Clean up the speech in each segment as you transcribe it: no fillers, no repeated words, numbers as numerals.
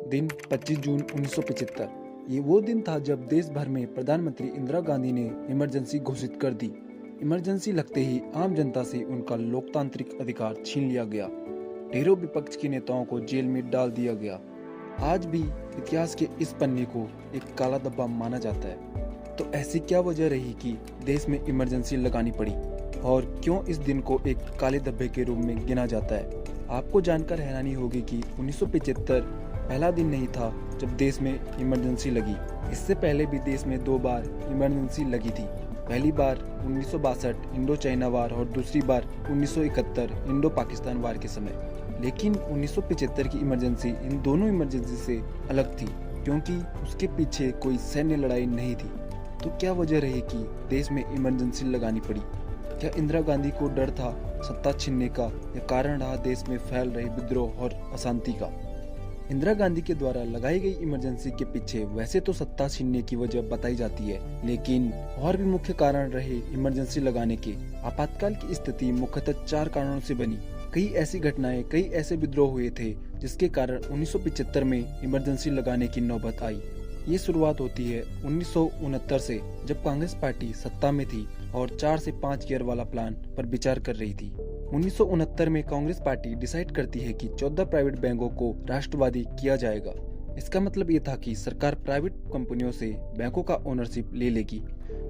दिन 25 जून 1975। ये वो दिन था जब देश भर में प्रधानमंत्री इंदिरा गांधी ने इमरजेंसी घोषित कर दी। इमरजेंसी लगते ही आम जनता से उनका लोकतांत्रिक अधिकार छीन लिया गया। ढेरों विपक्ष के नेताओं को जेल में डाल दिया गया। आज भी इतिहास के इस पन्ने को एक काला धब्बा माना जाता है। तो ऐसी क्या वजह रही कि देश में इमरजेंसी लगानी पड़ी और क्यों इस दिन को एक काले धब्बे के रूप में गिना जाता है? आपको जानकर हैरानी होगी कि 1975 पहला दिन नहीं था जब देश में इमरजेंसी लगी। इससे पहले भी देश में 2 बार इमरजेंसी लगी थी। पहली बार 1962 इंडो चाइना वार और दूसरी बार 1971 इंडो पाकिस्तान वार के समय। लेकिन 1975 की इमरजेंसी इन दोनों इमरजेंसी से अलग थी क्योंकि उसके पीछे कोई सैन्य लड़ाई नहीं थी। तो क्या वजह रही कि देश में इमरजेंसी लगानी पड़ी? क्या इंदिरा गांधी को डर था सत्ता छीनने का या कारण रहा देश में फैल रहे विद्रोह और अशांति का? इंदिरा गांधी के द्वारा लगाई गई इमरजेंसी के पीछे वैसे तो सत्ता छीनने की वजह बताई जाती है, लेकिन और भी मुख्य कारण रहे इमरजेंसी लगाने के। आपातकाल की स्थिति मुख्यतः 4 कारणों से बनी। कई ऐसी घटनाएं, कई ऐसे विद्रोह हुए थे जिसके कारण 1975 में इमरजेंसी लगाने की नौबत आई। ये शुरुआत होती है 1969 से, जब कांग्रेस पार्टी सत्ता में थी और 4 से 5 ईयर वाला प्लान पर विचार कर रही थी। 1969 में कांग्रेस पार्टी डिसाइड करती है कि 14 प्राइवेट बैंकों को राष्ट्रवादी किया जाएगा। इसका मतलब ये था कि सरकार प्राइवेट कंपनियों से बैंकों का ओनरशिप ले लेगी।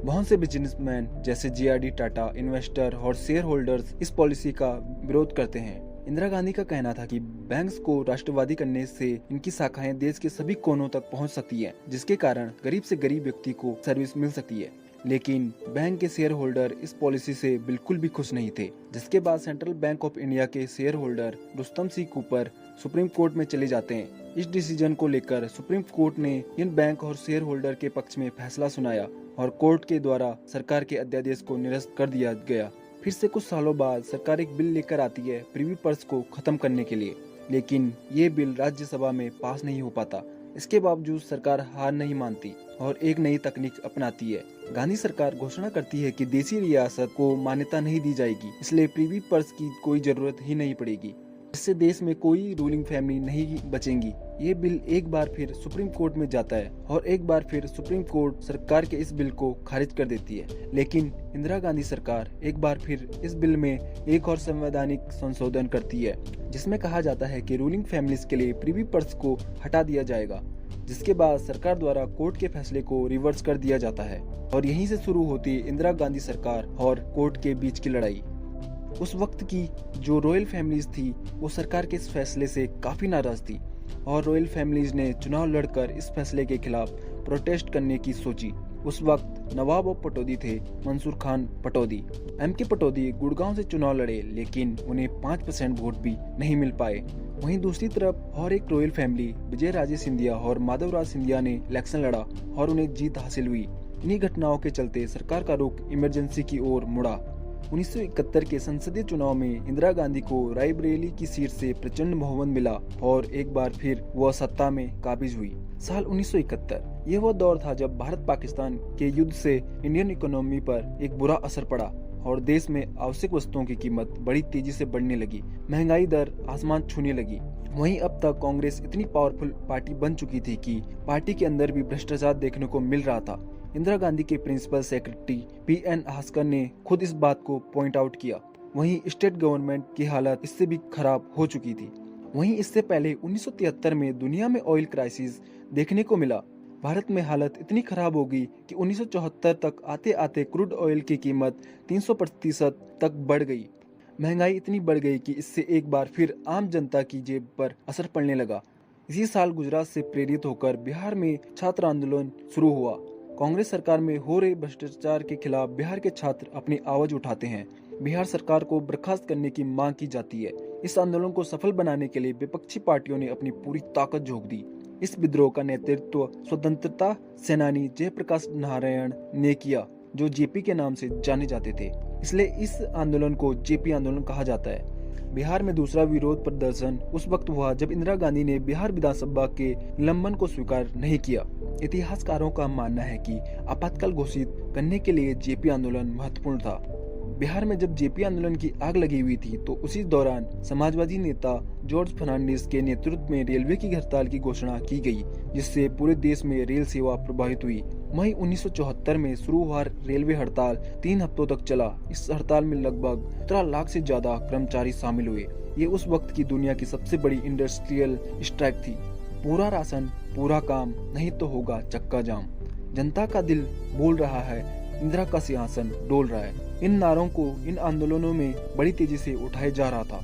बहुत से बिजनेसमैन जैसे जेआरडी टाटा, इन्वेस्टर और शेयर होल्डर्स इस पॉलिसी का विरोध करते हैं। इंदिरा गांधी का कहना था कि बैंक्स को राष्ट्रवादी करने से इनकी शाखाएं देश के सभी कोनों तक पहुंच सकती हैं, जिसके कारण गरीब से गरीब व्यक्ति को सर्विस मिल सकती है। लेकिन बैंक के शेयर होल्डर इस पॉलिसी से बिल्कुल भी खुश नहीं थे, जिसके बाद सेंट्रल बैंक ऑफ इंडिया के share holder Rustam Singh Cooper supreme court में चले जाते हैं। इस डिसीजन को लेकर सुप्रीम कोर्ट ने इन बैंक और शेयर होल्डर के पक्ष में फैसला सुनाया और कोर्ट के द्वारा सरकार के अध्यादेश को निरस्त कर दिया गया। फिर से कुछ सालों बाद सरकार एक बिल लेकर आती है प्रिवी पर्स को खत्म करने के लिए, लेकिन ये बिल राज्यसभा में पास नहीं हो पाता। इसके बावजूद सरकार हार नहीं मानती और एक नई तकनीक अपनाती है। गांधी सरकार घोषणा करती है कि देसी रियासत को मान्यता नहीं दी जाएगी, इसलिए प्रिवी पर्स की कोई जरूरत ही नहीं पड़ेगी। इससे देश में कोई रूलिंग फैमिली नहीं बचेंगी। ये बिल एक बार फिर सुप्रीम कोर्ट में जाता है और एक बार फिर सुप्रीम कोर्ट सरकार के इस बिल को खारिज कर देती है। लेकिन इंदिरा गांधी सरकार एक बार फिर इस बिल में एक और संवैधानिक संशोधन करती है, जिसमें कहा जाता है कि रूलिंग फैमिलीज के लिए प्रिवी पर्स को हटा दिया जाएगा, जिसके बाद सरकार द्वारा कोर्ट के फैसले को रिवर्स कर दिया जाता है और यहीं से शुरू होती है इंदिरा गांधी सरकार और कोर्ट के बीच की लड़ाई। उस वक्त की जो रॉयल फैमिलीज थी वो सरकार के इस फैसले से काफी नाराज थी और रॉयल फैमिलीज ने चुनाव लड़कर इस फैसले के खिलाफ प्रोटेस्ट करने की सोची। उस वक्त नवाब ऑफ पटौदी थे मंसूर खान पटौदी। एमके पटौदी गुड़गांव से चुनाव लड़े, लेकिन उन्हें 5% वोट भी नहीं मिल पाए। वहीं दूसरी तरफ और एक रॉयल फैमिली विजय राजे सिंधिया और माधवराज सिंधिया ने इलेक्शन लड़ा और उन्हें जीत हासिल हुई। इन्हीं घटनाओं के चलते सरकार का रुख इमरजेंसी की ओर मुड़ा। 1971 के संसदीय चुनाव में इंदिरा गांधी को रायबरेली की सीट से प्रचंड बहुमत मिला और एक बार फिर वह सत्ता में काबिज हुई। साल 1971 यह वह दौर था जब भारत पाकिस्तान के युद्ध से इंडियन इकोनॉमी पर एक बुरा असर पड़ा और देश में आवश्यक वस्तुओं की कीमत बड़ी तेजी से बढ़ने लगी। महंगाई दर आसमान छूने लगी। वहीं अब तक कांग्रेस इतनी पावरफुल पार्टी बन चुकी थी कि पार्टी के अंदर भी भ्रष्टाचार देखने को मिल रहा था। इंदिरा गांधी के प्रिंसिपल सेक्रेटरी पीएन हास्कर ने खुद इस बात को पॉइंट आउट किया। वहीं स्टेट गवर्नमेंट की हालत इससे भी खराब हो चुकी थी। वहीं इससे पहले 1973 में दुनिया में ऑयल क्राइसिस देखने को मिला। भारत में हालत इतनी खराब हो गई कि 1974 तक आते आते क्रूड ऑयल की कीमत 300% तक बढ़ गई। महंगाई इतनी बढ़ गई कि इससे एक बार फिर आम जनता की जेब पर असर पड़ने लगा। इसी साल गुजरात से प्रेरित होकर बिहार में छात्र आंदोलन शुरू हुआ। कांग्रेस सरकार में हो रहे भ्रष्टाचार के खिलाफ बिहार के छात्र अपनी आवाज उठाते हैं। बिहार सरकार को बर्खास्त करने की मांग की जाती है। इस आंदोलन को सफल बनाने के लिए विपक्षी पार्टियों ने अपनी पूरी ताकत झोंक दी। इस विद्रोह का नेतृत्व स्वतंत्रता सेनानी जयप्रकाश नारायण ने किया, जो जेपी के नाम से जाने जाते थे। इसलिए इस आंदोलन को जेपी आंदोलन कहा जाता है। बिहार में दूसरा विरोध प्रदर्शन उस वक्त हुआ जब इंदिरा गांधी ने बिहार विधानसभा के निलंबन को स्वीकार नहीं किया। इतिहासकारों का मानना है कि आपातकाल घोषित करने के लिए जेपी आंदोलन महत्वपूर्ण था। बिहार में जब जेपी आंदोलन की आग लगी हुई थी तो उसी दौरान समाजवादी नेता जॉर्ज फर्नांडिस के नेतृत्व में रेलवे की हड़ताल की घोषणा की गई, जिससे पूरे देश में रेल सेवा प्रभावित हुई। मई 1974 में शुरू हुआ रेलवे हड़ताल 3 हफ्तों तक चला। इस हड़ताल में लगभग 17 लाख से ज्यादा कर्मचारी शामिल हुए। ये उस वक्त की दुनिया की सबसे बड़ी इंडस्ट्रियल स्ट्राइक थी। पूरा राशन, पूरा काम, नहीं तो होगा चक्का जाम। जनता का दिल बोल रहा है, इंदिरा का सिंहासन डोल रहा है। इन नारों को इन आंदोलनों में बड़ी तेजी से उठाया जा रहा था।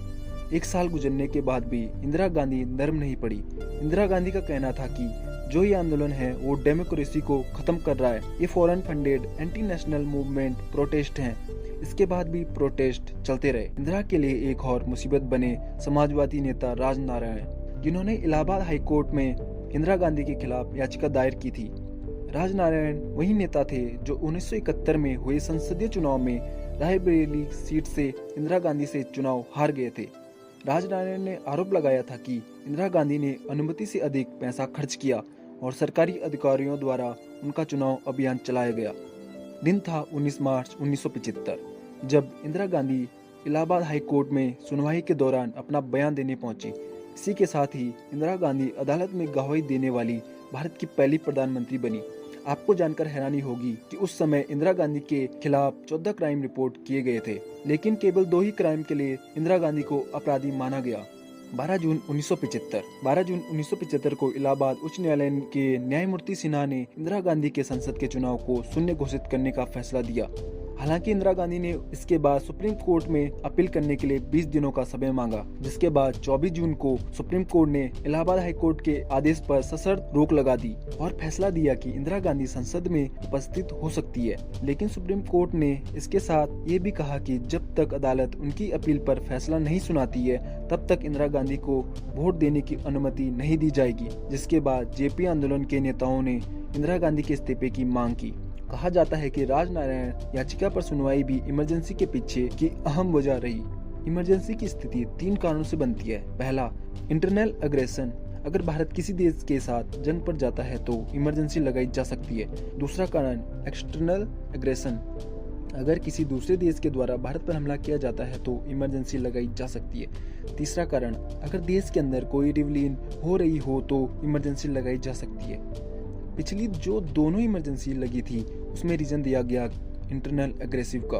1 साल गुजरने के बाद भी इंदिरा गांधी नर्म नहीं पड़ी। इंदिरा गांधी का कहना था कि जो ये आंदोलन है वो डेमोक्रेसी को खत्म कर रहा है, ये foreign funded anti national movement protest हैं। इसके बाद भी प्रोटेस्ट चलते रहे। इंदिरा के लिए एक और मुसीबत बने समाजवादी नेता राजनारायण, जिन्होंने इलाहाबाद हाई कोर्ट में इंदिरा गांधी के खिलाफ याचिका दायर की थी। राजनारायण वही नेता थे जो 1971 में हुए संसदीय चुनाव में रायबरेली सीट से इंदिरा गांधी से चुनाव हार गए थे। राजनारायण ने आरोप लगाया था कि इंदिरा गांधी ने अनुमति से अधिक पैसा खर्च किया और सरकारी अधिकारियों द्वारा उनका चुनाव अभियान चलाया गया। दिन था 19 मार्च 1975, जब इंदिरा गांधी इलाहाबाद हाई कोर्ट में सुनवाई के दौरान अपना बयान देने पहुंची। इसी के साथ ही इंदिरा गांधी अदालत में गवाही देने वाली भारत की पहली प्रधानमंत्री बनी। आपको जानकर हैरानी होगी कि उस समय इंदिरा गांधी के खिलाफ 14 क्राइम रिपोर्ट किए गए थे, लेकिन केवल 2 ही क्राइम के लिए इंदिरा गांधी को अपराधी माना गया। 12 जून 1975 को इलाहाबाद उच्च न्यायालय के न्यायमूर्ति सिन्हा ने इंदिरा गांधी के संसद के चुनाव को शून्य घोषित करने का फैसला दिया। हालांकि इंदिरा गांधी ने इसके बाद सुप्रीम कोर्ट में अपील करने के लिए 20 दिनों का समय मांगा, जिसके बाद 24 जून को सुप्रीम कोर्ट ने इलाहाबाद हाई कोर्ट के आदेश पर सशर्त रोक लगा दी और फैसला दिया कि इंदिरा गांधी संसद में उपस्थित हो सकती है। लेकिन सुप्रीम कोर्ट ने इसके साथ ये भी कहा कि जब तक अदालत उनकी अपील पर फैसला नहीं सुनाती है, तब तक इंदिरा गांधी को वोट देने की अनुमति नहीं दी जाएगी। जिसके बाद जेपी आंदोलन के नेताओं ने इंदिरा गांधी के इस्तीफे की मांग की। कहा जाता है कि राजनारायण याचिका पर सुनवाई भी इमरजेंसी के पीछे की अहम वजह रही। इमरजेंसी की स्थिति 3 कारणों से बनती है। पहला, इंटरनल एग्रेशन। अगर भारत किसी देश के साथ जंग पर जाता है तो इमरजेंसी लगाई जा सकती है। दूसरा कारण, एक्सटर्नल एग्रेशन। अगर किसी दूसरे देश के द्वारा भारत पर हमला किया जाता है तो इमरजेंसी लगाई जा सकती है। तीसरा कारण, अगर देश के अंदर कोई रिवलिन हो रही हो तो इमरजेंसी लगाई जा सकती है। पिछली जो दोनों इमरजेंसी लगी थी उसमें रीजन दिया गया इंटरनल एग्रेसिव का।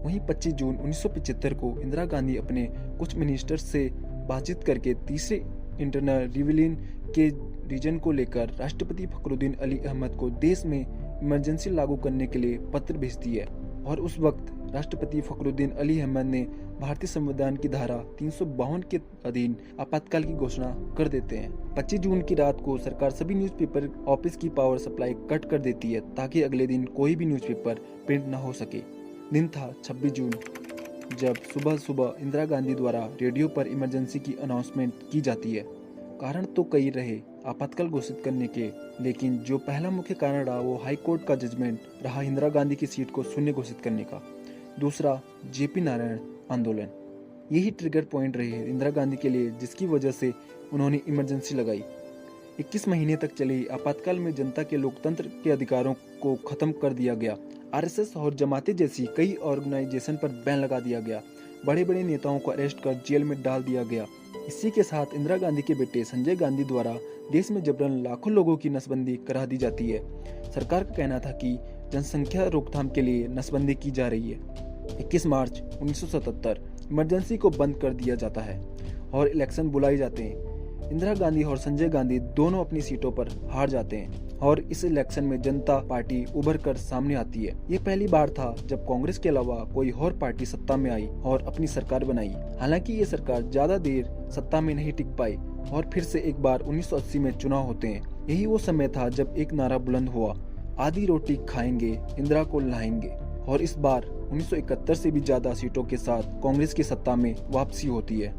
वहीं 25 जून 1975 को इंदिरा गांधी अपने कुछ मिनिस्टर्स से बातचीत करके तीसरे इंटरनल रिवलिन के रीजन को लेकर राष्ट्रपति फखरुद्दीन अली अहमद को देश में इमरजेंसी लागू करने के लिए पत्र भेजती है और उस वक्त राष्ट्रपति फखरुद्दीन अली अहमद ने भारतीय संविधान की धारा 352 के अधीन आपातकाल की घोषणा कर देते हैं। 25 जून की रात को सरकार सभी न्यूज़पेपर ऑफिस की पावर सप्लाई कट कर देती है ताकि अगले दिन कोई भी न्यूज़पेपर प्रिंट न हो सके। दिन था 26 जून, जब सुबह सुबह इंदिरा गांधी द्वारा रेडियो पर इमरजेंसी की अनाउंसमेंट की जाती है। कारण तो कई रहे आपातकाल घोषित करने के, लेकिन जो पहला मुख्य कारण रहा वो हाई कोर्ट का जजमेंट रहा इंदिरा गांधी की सीट को शून्य घोषित करने का। दूसरा, जेपी नारायण आंदोलन। यही ट्रिगर पॉइंट रहे इंदिरा गांधी के लिए, जिसकी वजह से उन्होंने इमरजेंसी लगाई। 21 महीने तक चली आपातकाल में जनता के लोकतंत्र के अधिकारों को खत्म कर दिया गया। आरएसएस और जमाते जैसी कई ऑर्गेनाइजेशन पर बैन लगा दिया गया। बड़े बड़े नेताओं को अरेस्ट कर जेल में डाल दिया गया। इसी के साथ इंदिरा गांधी के बेटे संजय गांधी द्वारा देश में जबरन लाखों लोगों की नसबंदी करा दी जाती है। सरकार का कहना था कि जनसंख्या रोकथाम के लिए नसबंदी की जा रही है। 21 मार्च 1977 इमरजेंसी को बंद कर दिया जाता है और इलेक्शन बुलाए जाते हैं। इंदिरा गांधी और संजय गांधी दोनों अपनी सीटों पर हार जाते हैं और इस इलेक्शन में जनता पार्टी उभर कर सामने आती है। ये पहली बार था जब कांग्रेस के अलावा कोई और पार्टी सत्ता में आई और अपनी सरकार बनाई। हालांकि ये सरकार ज्यादा देर सत्ता में नहीं टिक पाई और फिर से एक बार 1980 में चुनाव होते हैं। यही वो समय था जब एक नारा बुलंद हुआ, आधी रोटी खाएंगे, इंदिरा को लाएंगे। और इस बार 1971 से भी ज्यादा सीटों के साथ कांग्रेस की सत्ता में वापसी होती है।